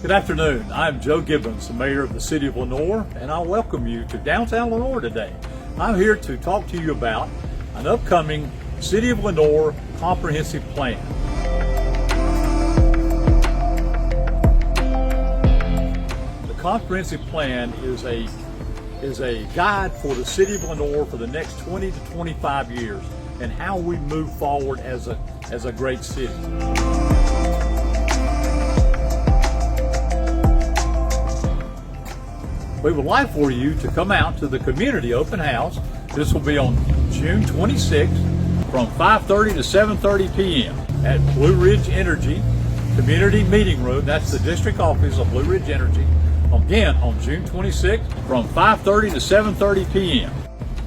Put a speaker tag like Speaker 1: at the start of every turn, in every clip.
Speaker 1: Good afternoon. I'm Joe Gibbons, the mayor of the city of Lenoir, and I welcome you to downtown Lenoir today. I'm here to talk to you about an upcoming City of Lenoir comprehensive plan. The comprehensive plan is a guide for the city of Lenoir for the next 20 to 25 years and how we move forward as a great city. We would like for you to come out to the community open house. This will be on June 26th from 5:30 to 7:30 p.m. at Blue Ridge Energy Community Meeting Room. That's the district office of Blue Ridge Energy. Again, on June 26th from 5:30 to 7:30 p.m.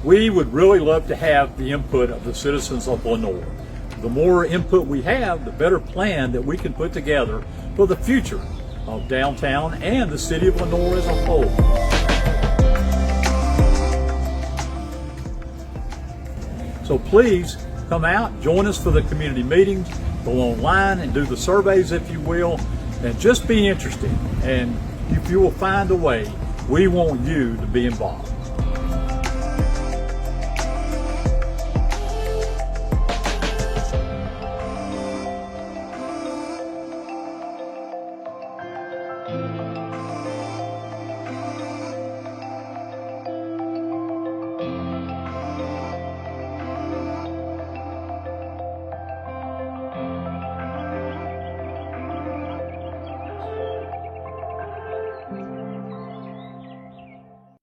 Speaker 1: We would really love to have the input of the citizens of Lenoir. The more input we have, the better plan that we can put together for the future of downtown and the city of Lenoir as a whole. So please come out, join us for the community meetings, go online and do the surveys if you will, and just be interested. And if you will find a way, we want you to be involved.